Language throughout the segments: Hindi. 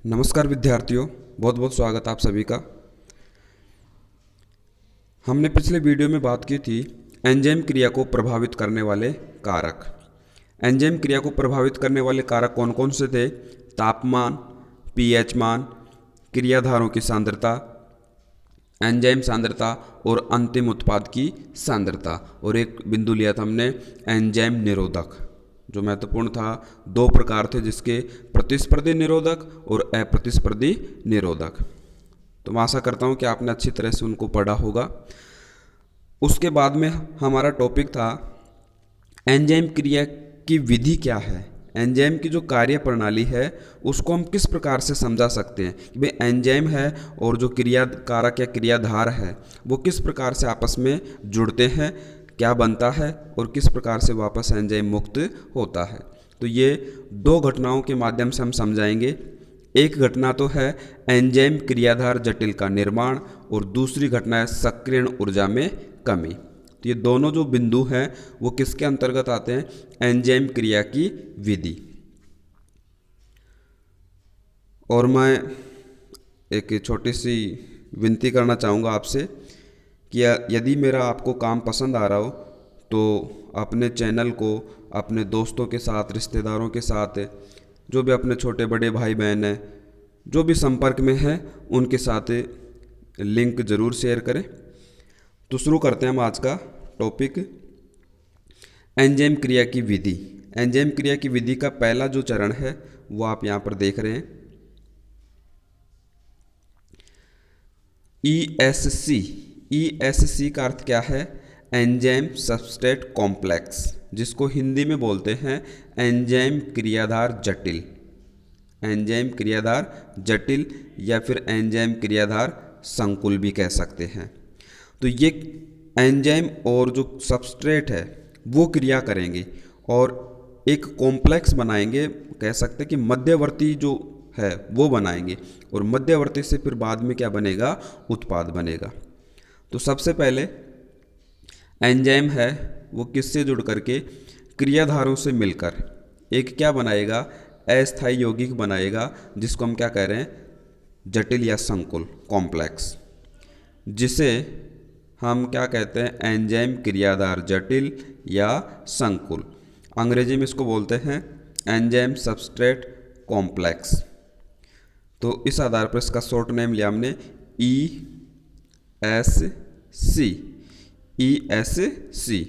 नमस्कार विद्यार्थियों, बहुत बहुत स्वागत आप सभी का। हमने पिछले वीडियो में बात की थी एंजाइम क्रिया को प्रभावित करने वाले कारक। एंजाइम क्रिया को प्रभावित करने वाले कारक कौन कौन से थे? तापमान, पीएच मान, क्रियाधारों की सांद्रता, एंजाइम सांद्रता और अंतिम उत्पाद की सांद्रता। और एक बिंदु लिया था हमने एंजाइम निरोधक, जो महत्वपूर्ण था। दो प्रकार थे जिसके, प्रतिस्पर्धी निरोधक और अप्रतिस्पर्धी निरोधक। तो मैं आशा करता हूँ कि आपने अच्छी तरह से उनको पढ़ा होगा। उसके बाद में हमारा टॉपिक था एंजाइम क्रिया की विधि क्या है। एंजाइम की जो कार्य प्रणाली है उसको हम किस प्रकार से समझा सकते हैं कि भाई एंजाइम है और जो क्रिया कारक या क्रियाधार है वो किस प्रकार से आपस में जुड़ते हैं, क्या बनता है और किस प्रकार से वापस एंजाइम मुक्त होता है। तो ये दो घटनाओं के माध्यम से हम समझाएंगे। एक घटना तो है एंजाइम क्रियाधार जटिल का निर्माण और दूसरी घटना है सक्रियण ऊर्जा में कमी। तो ये दोनों जो बिंदु हैं वो किसके अंतर्गत आते हैं? एंजाइम क्रिया की विधि। और मैं एक छोटी सी विनती करना चाहूँगा आपसे कि यदि मेरा आपको काम पसंद आ रहा हो तो अपने चैनल को अपने दोस्तों के साथ, रिश्तेदारों के साथ, जो भी अपने छोटे बड़े भाई बहन हैं, जो भी संपर्क में हैं, उनके साथ लिंक ज़रूर शेयर करें। तो शुरू करते हैं हम आज का टॉपिक, एंजाइम क्रिया की विधि। एंजाइम क्रिया की विधि का पहला जो चरण है वो आप यहाँ पर देख रहे हैं, ESC। ESC का अर्थ क्या है? एंजाइम सबस्ट्रेट कॉम्प्लेक्स, जिसको हिंदी में बोलते हैं एंजाइम क्रियाधार जटिल। एंजाइम क्रियाधार जटिल या फिर एंजाइम क्रियाधार संकुल भी कह सकते हैं। तो ये एंजाइम और जो सबस्ट्रेट है वो क्रिया करेंगे और एक कॉम्प्लेक्स बनाएंगे, कह सकते हैं कि मध्यवर्ती जो है वो बनाएंगे, और मध्यवर्ती से फिर बाद में क्या बनेगा? उत्पाद बनेगा। तो सबसे पहले एंजाइम है वो किससे जुड़ करके? क्रियाधारों से मिलकर एक क्या बनाएगा? अस्थायी यौगिक बनाएगा, जिसको हम क्या कह रहे हैं? जटिल या संकुल, कॉम्प्लेक्स, जिसे हम क्या कहते हैं? एंजाइम क्रियाधार जटिल या संकुल। अंग्रेजी में इसको बोलते हैं एंजाइम सबस्ट्रेट कॉम्प्लेक्स। तो इस आधार पर इसका शॉर्ट नेम लिया हमने ESC। ESC।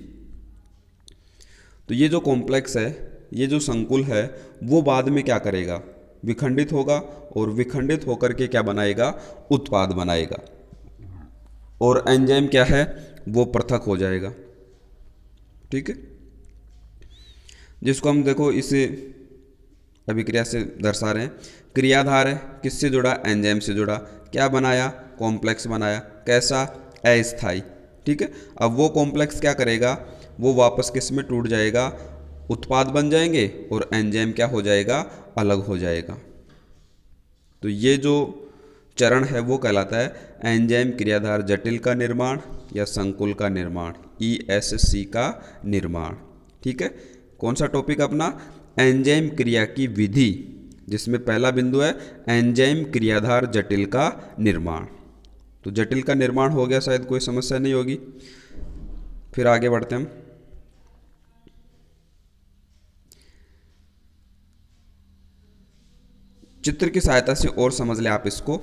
तो ये जो कॉम्प्लेक्स है, ये जो संकुल है, वो बाद में क्या करेगा? विखंडित होगा, और विखंडित होकर के क्या बनाएगा? उत्पाद बनाएगा। और एंजाइम क्या है? वो पृथक हो जाएगा। ठीक है, जिसको हम देखो इस अभिक्रिया से दर्शा रहे हैं। क्रियाधार है, किससे जुड़ा? एंजाइम से जुड़ा। क्या बनाया? कॉम्प्लेक्स बनाया। कैसा? अस्थायी। ठीक है, अब वो कॉम्प्लेक्स क्या करेगा? वो वापस किस में टूट जाएगा? उत्पाद बन जाएंगे, और एंजाइम क्या हो जाएगा? अलग हो जाएगा। तो ये जो चरण है वो कहलाता है एंजाइम क्रियाधार जटिल का निर्माण या संकुल का निर्माण, ESC का निर्माण। ठीक है, कौन सा टॉपिक अपना? एंजाइम क्रिया की विधि, जिसमें पहला बिंदु है एंजाइम क्रियाधार जटिल का निर्माण। तो जटिल का निर्माण हो गया, शायद कोई समस्या नहीं होगी। फिर आगे बढ़ते हम। चित्र की सहायता से और समझ लें आप इसको।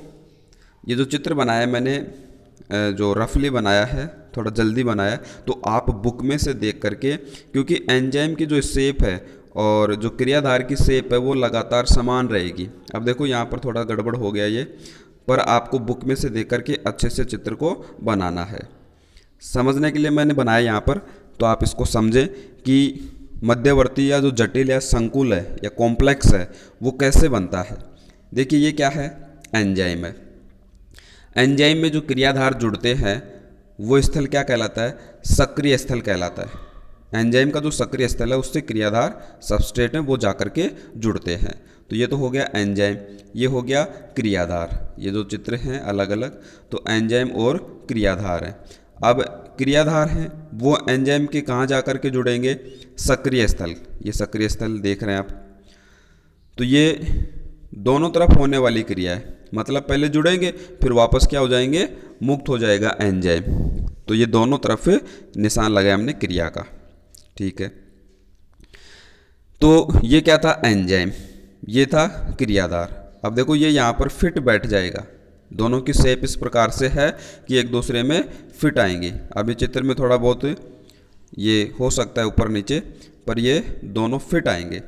ये जो चित्र बनाया है मैंने, जो रफली बनाया है, थोड़ा जल्दी बनाया है, तो आप बुक में से देख करके, क्योंकि एंजाइम की जो शेप है और जो क्रियाधार की शेप है वो लगातार समान रहेगी। अब देखो यहाँ पर थोड़ा गड़बड़ हो गया ये, पर आपको बुक में से देख करके अच्छे से चित्र को बनाना है। समझने के लिए मैंने बनाया यहाँ पर, तो आप इसको समझें कि मध्यवर्ती या जो जटिल या संकुल है या कॉम्प्लेक्स है वो कैसे बनता है। देखिए ये क्या है? एंजाइम है। एंजाइम में जो क्रियाधार जुड़ते हैं वो स्थल क्या कहलाता है? सक्रिय स्थल कहलाता है। एंजाइम का जो सक्रिय स्थल है उससे क्रियाधार सबस्ट्रेट में वो जाकर के जुड़ते हैं। तो ये तो हो गया एंजाइम, ये हो गया क्रियाधार। ये जो चित्र हैं अलग अलग, तो एंजाइम और क्रियाधार हैं। अब क्रियाधार हैं वो एंजाइम के कहाँ जाकर के जुड़ेंगे? सक्रिय स्थल। ये सक्रिय स्थल देख रहे हैं आप। तो ये दोनों तरफ होने वाली क्रिया है, मतलब पहले जुड़ेंगे फिर वापस क्या हो जाएंगे, मुक्त हो जाएगा एंजाइम। तो ये दोनों तरफ निशान लगाया हमने क्रिया का, ठीक है। तो ये क्या था, एंजाइम, ये था क्रियाधार। अब देखो ये यहाँ पर फिट बैठ जाएगा, दोनों की शेप इस प्रकार से है कि एक दूसरे में फिट आएंगे। अभी चित्र में थोड़ा बहुत ये हो सकता है ऊपर नीचे, पर ये दोनों फिट आएंगे।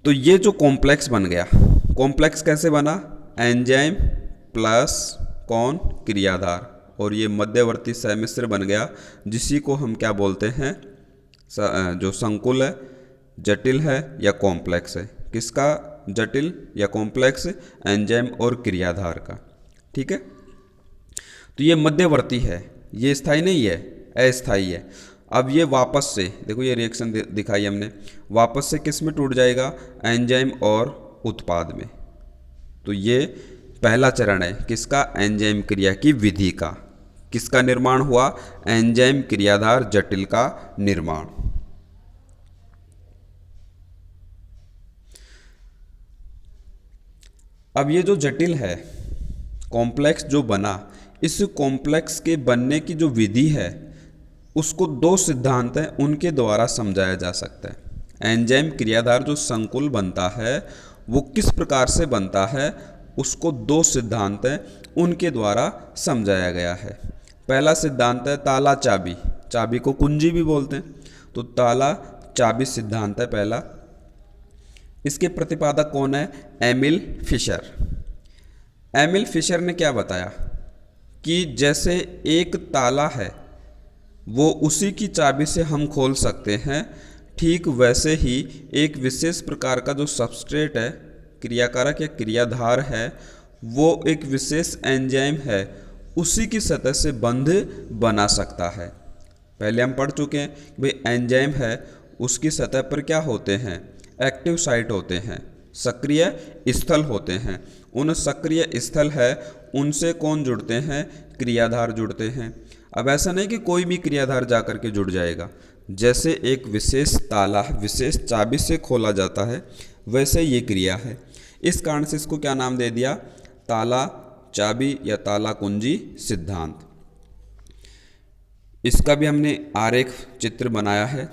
तो ये जो कॉम्प्लेक्स बन गया, कॉम्प्लेक्स कैसे बना, एंजाइम प्लस कौन, क्रियाधार, और ये मध्यवर्ती सम्मिश्र बन गया, जिसी को हम क्या बोलते हैं, जो संकुल है, जटिल है या कॉम्प्लेक्स है। किसका, जटिल या कॉम्प्लेक्स, एंजाइम और क्रियाधार का, ठीक है। तो ये मध्यवर्ती है, ये स्थायी नहीं है, अस्थायी है। अब ये वापस से देखो, ये रिएक्शन दिखाई हमने, वापस से किस में टूट जाएगा, एंजाइम और उत्पाद में। तो ये पहला चरण है किसका, एंजाइम क्रिया की विधि का। किसका निर्माण हुआ, एंजाइम क्रियाधार जटिल का निर्माण। अब ये जो जटिल है, कॉम्प्लेक्स जो बना, इस कॉम्प्लेक्स के बनने की जो विधि है उसको दो सिद्धांत हैं उनके द्वारा समझाया जा सकता है। एंजाइम क्रियाधार जो संकुल बनता है वो किस प्रकार से बनता है, उसको दो सिद्धांत हैं उनके द्वारा समझाया गया है। पहला सिद्धांत है ताला चाबी, चाबी को कुंजी भी बोलते हैं, तो ताला चाबी सिद्धांत है पहला। इसके प्रतिपादक कौन है, एमिल फिशर। एमिल फिशर ने क्या बताया कि जैसे एक ताला है वो उसी की चाबी से हम खोल सकते हैं, ठीक वैसे ही एक विशेष प्रकार का जो सबस्ट्रेट है, क्रियाकारक या क्रियाधार है, वो एक विशेष एंजाइम है, उसी की सतह से बंध बना सकता है। पहले हम पढ़ चुके हैं कि भाई एंजाइम है उसकी सतह पर क्या होते हैं, एक्टिव साइट होते हैं, सक्रिय स्थल होते हैं। उन सक्रिय स्थल है उनसे कौन जुड़ते हैं, क्रियाधार जुड़ते हैं। अब ऐसा नहीं कि कोई भी क्रियाधार जा कर के जुड़ जाएगा, जैसे एक विशेष ताला विशेष चाबी से खोला जाता है वैसे ये क्रिया है। इस कारण से इसको क्या नाम दे दिया, ताला चाबी या ताला कुंजी सिद्धांत। इसका भी हमने आरेख चित्र बनाया है।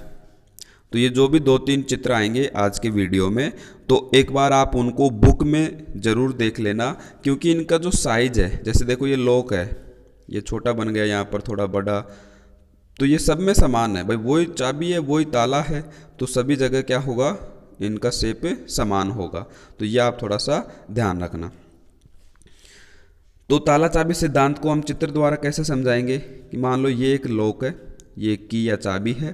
तो ये जो भी 2-3 चित्र आएंगे आज के वीडियो में, तो एक बार आप उनको बुक में ज़रूर देख लेना, क्योंकि इनका जो साइज है, जैसे देखो ये लॉक है, ये छोटा बन गया, यहाँ पर थोड़ा बड़ा, तो ये सब में समान है भाई, वही चाबी है वही ताला है, तो सभी जगह क्या होगा, इनका शेप समान होगा। तो ये आप थोड़ा सा ध्यान रखना। तो ताला चाबी सिद्धांत को हम चित्र द्वारा कैसे समझाएंगे कि मान लो ये एक लॉक है, ये की या चाबी है,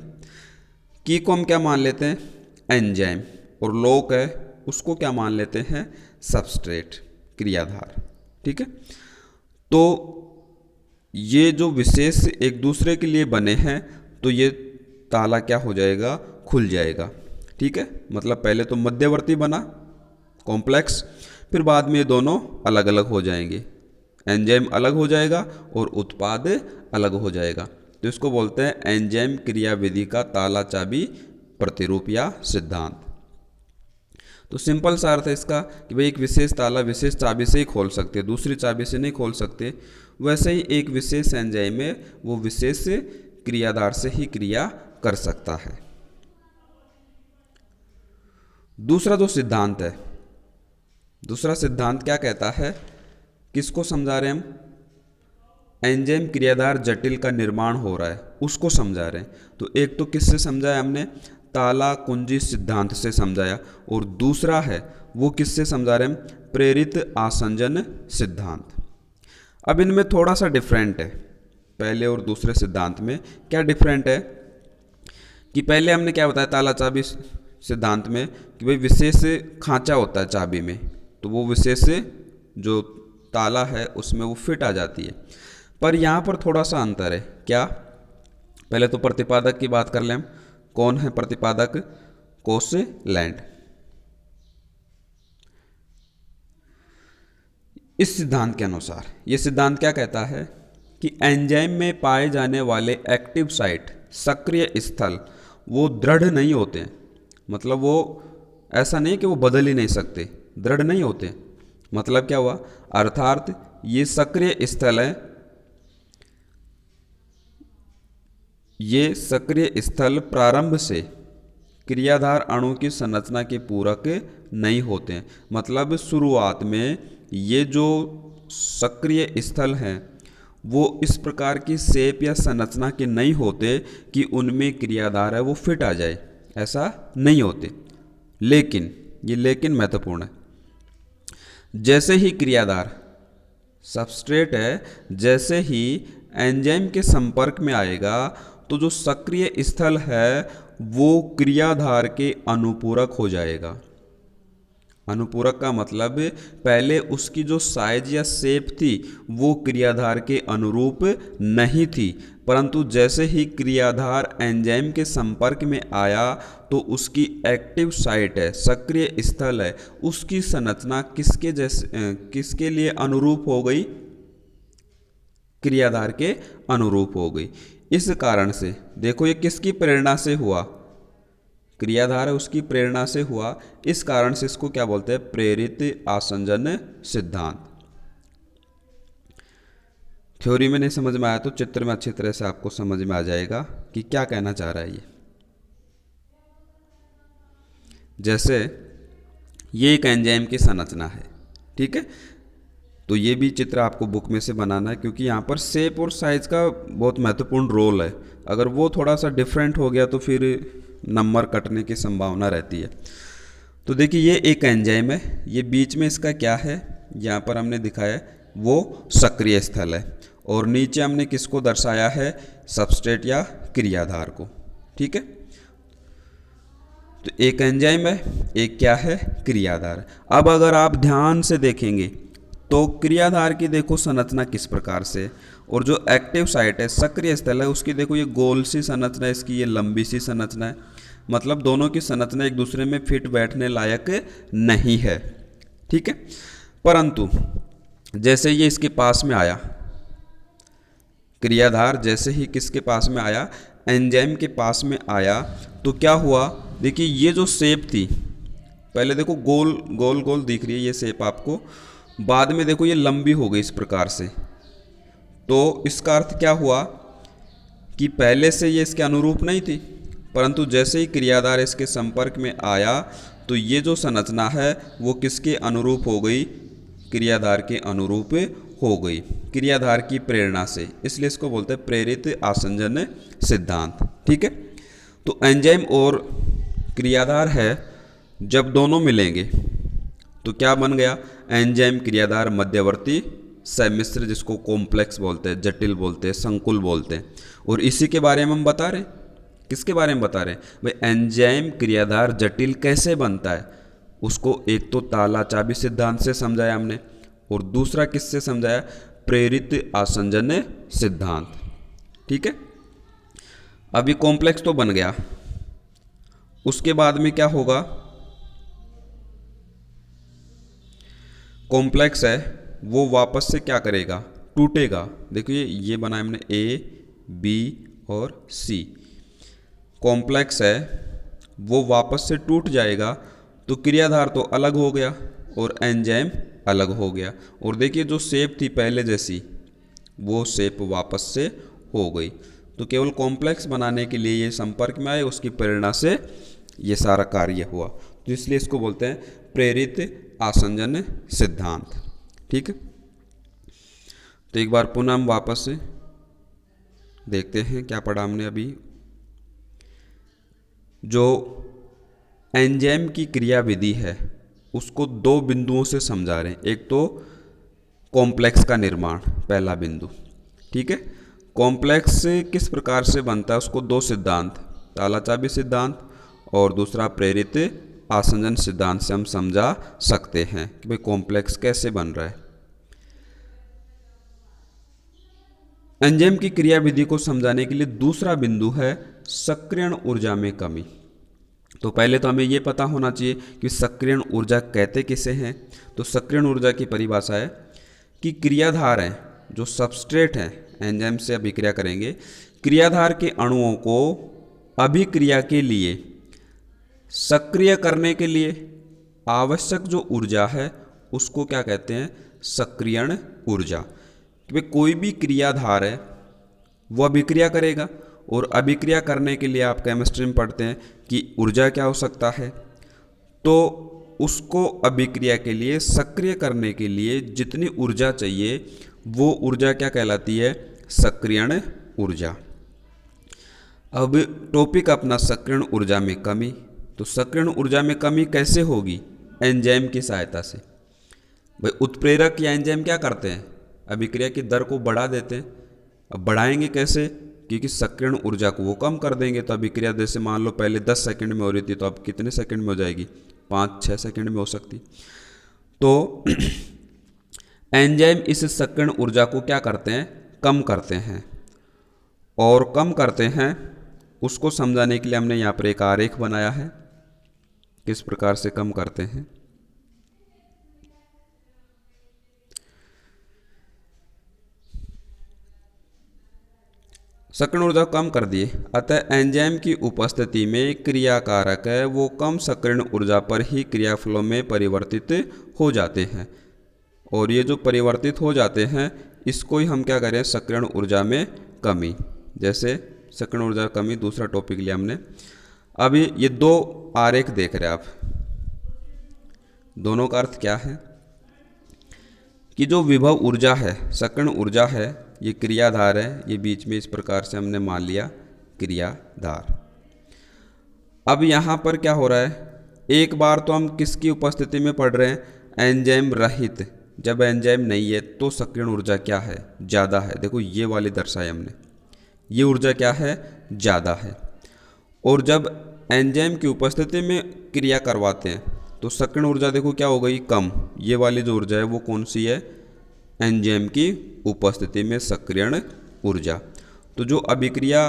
की को हम क्या मान लेते हैं, एंजाइम, और लॉक है उसको क्या मान लेते हैं, सबस्ट्रेट, क्रियाधार, ठीक है। तो ये जो विशेष एक दूसरे के लिए बने हैं, तो ये ताला क्या हो जाएगा, खुल जाएगा, ठीक है। मतलब पहले तो मध्यवर्ती बना कॉम्प्लेक्स, फिर बाद में ये दोनों अलग अलग हो जाएंगे, एंजाइम अलग हो जाएगा और उत्पाद अलग हो जाएगा। तो इसको बोलते हैं एंजाइम क्रिया विधि का ताला चाबी प्रतिरूप या सिद्धांत। तो सिंपल सा अर्थ है इसका कि भाई एक विशेष ताला विशेष चाबी से ही खोल सकते, दूसरी चाबी से नहीं खोल सकते। वैसे ही एक विशेष एंजाइम है वो विशेष क्रियाधार से ही क्रिया कर सकता है। दूसरा जो सिद्धांत है, दूसरा सिद्धांत क्या कहता है, किसको समझा रहे हैं हम, एंजाइम क्रियाधार जटिल का निर्माण हो रहा है उसको समझा रहे हैं। तो एक तो किससे समझाया हमने, ताला कुंजी सिद्धांत से समझाया, और दूसरा है वो किससे समझा रहे हैं, प्रेरित आसंजन सिद्धांत। अब इनमें थोड़ा सा डिफरेंट है, पहले और दूसरे सिद्धांत में क्या डिफरेंट है कि पहले हमने क्या बताया ताला चाबी सिद्धांत में कि भाई विशेष खांचा होता है चाबी में, तो वो विशेष जो ताला है उसमें वो फिट आ जाती है। पर यहाँ पर थोड़ा सा अंतर है, क्या, पहले तो प्रतिपादक की बात कर लें हम, कौन है प्रतिपादक, कोशलैंड। इस सिद्धांत के अनुसार ये सिद्धांत क्या कहता है कि एंजाइम में पाए जाने वाले एक्टिव साइट, सक्रिय स्थल, वो दृढ़ नहीं होते हैं, मतलब वो ऐसा नहीं कि वो बदल ही नहीं सकते, दृढ़ नहीं होते। मतलब क्या हुआ, अर्थात ये सक्रिय स्थल है, ये सक्रिय स्थल प्रारंभ से क्रियाधार अणु की संरचना के पूरक नहीं होते हैं। मतलब शुरुआत में ये जो सक्रिय स्थल हैं वो इस प्रकार की शेप या संरचना के नहीं होते कि उनमें क्रियाधार है वो फिट आ जाए, ऐसा नहीं होते। लेकिन ये लेकिन महत्वपूर्ण है, जैसे ही क्रियाधार सबस्ट्रेट है, जैसे ही एंजाइम के संपर्क में आएगा तो जो सक्रिय स्थल है वो क्रियाधार के अनुपूरक हो जाएगा। अनुपूरक का मतलब पहले उसकी जो साइज या शेप थी वो क्रियाधार के अनुरूप नहीं थी, परंतु जैसे ही क्रियाधार एंजाइम के संपर्क में आया तो उसकी एक्टिव साइट है, सक्रिय स्थल है, उसकी संरचना किसके लिए अनुरूप हो गई, क्रियाधार के अनुरूप हो गई। इस कारण से देखो ये किसकी प्रेरणा से हुआ, क्रियाधार है उसकी प्रेरणा से हुआ। इस कारण से इसको क्या बोलते हैं, प्रेरित आसंजन सिद्धांत। थ्योरी में नहीं समझ में आया तो चित्र में अच्छी तरह से आपको समझ में आ जाएगा कि क्या कहना चाह रहा है ये। जैसे ये एक एंजाइम की संरचना है, ठीक है, तो ये भी चित्र आपको बुक में से बनाना है, क्योंकि यहाँ पर शेप और साइज का बहुत महत्वपूर्ण रोल है। अगर वो थोड़ा सा डिफरेंट हो गया तो फिर नंबर कटने की संभावना रहती है। तो देखिए ये एक एंजाइम है, ये बीच में इसका क्या है, यहाँ पर हमने दिखाया है वो सक्रिय स्थल है, और नीचे हमने किसको दर्शाया है, सबस्ट्रेट या क्रियाधार को, ठीक है। तो एक एंजाइम है, एक क्या है, क्रियाधार। अब अगर आप ध्यान से देखेंगे तो क्रियाधार की देखो संरचना किस प्रकार से, और जो एक्टिव साइट है, सक्रिय स्थल है, उसकी देखो ये गोल सी संरचना है, इसकी ये लंबी सी संरचना है। मतलब दोनों की संरचना एक दूसरे में फिट बैठने लायक नहीं है, ठीक है। परंतु जैसे ये इसके पास में आया, क्रियाधार जैसे ही किसके पास में आया, एंजाइम के पास में आया, तो क्या हुआ, देखिए ये जो शेप थी, पहले देखो गोल गोल गोल दिख रही है ये शेप आपको, बाद में देखो ये लंबी हो गई इस प्रकार से। तो इसका अर्थ क्या हुआ कि पहले से ये इसके अनुरूप नहीं थी, परंतु जैसे ही क्रियाधार इसके संपर्क में आया तो ये जो संरचना है वो किसके अनुरूप हो गई, क्रियाधार के अनुरूप हो गई, क्रियाधार की प्रेरणा से। इसलिए इसको बोलते हैं प्रेरित आसंजन सिद्धांत, ठीक है। तो एंजाइम और क्रियाधार है, जब दोनों मिलेंगे तो क्या बन गया, एंजाइम क्रियाधार मध्यवर्ती सम्मिश्र, जिसको कॉम्प्लेक्स बोलते हैं, जटिल बोलते हैं, संकुल बोलते हैं। और इसी के बारे में हम बता रहे हैं, किसके बारे में बता रहे हैं भाई, एंजाइम क्रियाधार जटिल कैसे बनता है, उसको एक तो ताला चाबी सिद्धांत से समझाया हमने, और दूसरा किससे समझाया, प्रेरित आसंजन सिद्धांत, ठीक है। अभी कॉम्प्लेक्स तो बन गया, उसके बाद में क्या होगा, कॉम्प्लेक्स है वो वापस से क्या करेगा, टूटेगा। देखिए ये बनाया हमने ए बी और सी, कॉम्प्लेक्स है वो वापस से टूट जाएगा, तो क्रियाधार तो अलग हो गया और एंजाइम अलग हो गया। और देखिए जो शेप थी पहले जैसी वो शेप वापस से हो गई। तो केवल कॉम्प्लेक्स बनाने के लिए ये संपर्क में आए, उसकी प्रेरणा से ये सारा कार्य हुआ, तो इसलिए इसको बोलते हैं प्रेरित आसंजन सिद्धांत, ठीक है। तो एक बार पुनः हम वापस से देखते हैं क्या पढ़ा हमने अभी। जो एंजाइम की क्रिया विधि है उसको दो बिंदुओं से समझा रहे हैं। एक तो कॉम्प्लेक्स का निर्माण, पहला बिंदु, ठीक है। कॉम्प्लेक्स किस प्रकार से बनता है, उसको दो सिद्धांत, ताला चाबी सिद्धांत और दूसरा प्रेरित आसंजन सिद्धांत से हम समझा सकते हैं कि भाई कॉम्प्लेक्स कैसे बन रहा है। एंजाइम की क्रिया विधि को समझाने के लिए दूसरा बिंदु है सक्रियण ऊर्जा में कमी। तो पहले तो हमें यह पता होना चाहिए कि सक्रियण ऊर्जा कहते किसे हैं। तो सक्रियण ऊर्जा की परिभाषा है कि क्रियाधार हैं जो सबस्ट्रेट हैं, एंजाइम से अभिक्रिया करेंगे, क्रियाधार के अणुओं को अभिक्रिया के लिए सक्रिय करने के लिए आवश्यक जो ऊर्जा है उसको क्या कहते हैं, सक्रियण ऊर्जा। कि भाई कोई भी क्रियाधार है वो अभिक्रिया करेगा, और अभिक्रिया करने के लिए आप केमिस्ट्री में पढ़ते हैं कि ऊर्जा क्या हो सकता है, तो उसको अभिक्रिया के लिए सक्रिय करने के लिए जितनी ऊर्जा चाहिए वो ऊर्जा क्या कहलाती है, सक्रियण ऊर्जा। अब टॉपिक अपना सक्रियण ऊर्जा में कमी। तो सक्रियण ऊर्जा में कमी कैसे होगी, एंजाइम की सहायता से। भाई उत्प्रेरक या एंजाइम क्या करते हैं, अभिक्रिया की दर को बढ़ा देते हैं। अब बढ़ाएंगे कैसे, क्योंकि सक्रियण ऊर्जा को वो कम कर देंगे। तो अभिक्रिया जैसे मान लो पहले 10 सेकंड में हो रही थी, तो अब कितने सेकंड में हो जाएगी, 5-6 सेकंड में हो सकती। तो एंजाइम इस सक्रियण ऊर्जा को क्या करते हैं, कम करते हैं। और कम करते हैं उसको समझाने के लिए हमने यहाँ पर एक आरेख बनाया है, किस प्रकार से कम करते हैं। सक्रियण ऊर्जा कम कर दिए, अतः एंजाइम की उपस्थिति में क्रियाकारक है वो कम सक्रियण ऊर्जा पर ही क्रियाफलों में परिवर्तित हो जाते हैं। और ये जो परिवर्तित हो जाते हैं इसको ही हम क्या करें, सक्रियण ऊर्जा में कमी। जैसे सक्रियण ऊर्जा कमी दूसरा टॉपिक लिया हमने। अभी ये दो आरेख देख रहे हैं आप, दोनों का अर्थ क्या है कि जो विभव ऊर्जा है, सक्रियण ऊर्जा है, ये क्रियाधार है, ये बीच में इस प्रकार से हमने मान लिया क्रियाधार। अब यहाँ पर क्या हो रहा है, एक बार तो हम किसकी उपस्थिति में पढ़ रहे हैं, एंजाइम रहित। जब एंजाइम नहीं है तो सक्रियण ऊर्जा क्या है, ज़्यादा है। देखो ये वाली दर्शाई हमने, ये ऊर्जा क्या है, ज़्यादा है। और जब एंजाइम की उपस्थिति में क्रिया करवाते हैं तो सक्रियण ऊर्जा देखो क्या हो गई, कम। ये वाली जो ऊर्जा है वो कौन सी है, एंजाइम की उपस्थिति में सक्रियण ऊर्जा। तो जो अभिक्रिया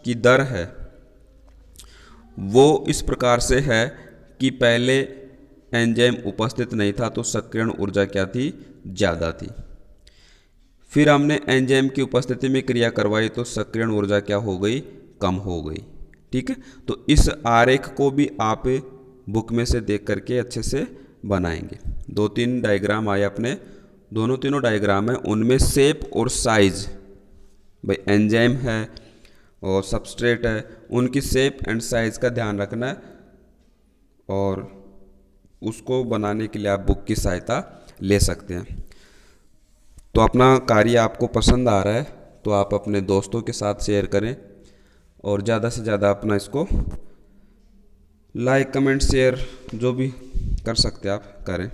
की दर है वो इस प्रकार से है कि पहले एंजाइम उपस्थित नहीं था तो सक्रियण ऊर्जा क्या थी, ज़्यादा थी। फिर हमने एंजाइम की उपस्थिति में क्रिया करवाई तो सक्रियण ऊर्जा क्या हो गई, कम हो गई। ठीक है, तो इस आरेख को भी आप बुक में से देख करके अच्छे से बनाएंगे। 2-3 डायग्राम आए अपने, दोनों तीनों डायग्राम है, उनमें शेप और साइज, भाई एंजाइम है और सबस्ट्रेट है, उनकी शेप एंड साइज का ध्यान रखना है। और उसको बनाने के लिए आप बुक की सहायता ले सकते हैं। तो अपना कार्य आपको पसंद आ रहा है तो आप अपने दोस्तों के साथ शेयर करें, और ज़्यादा से ज़्यादा अपना इसको लाइक कमेंट शेयर जो भी कर सकते आप करें।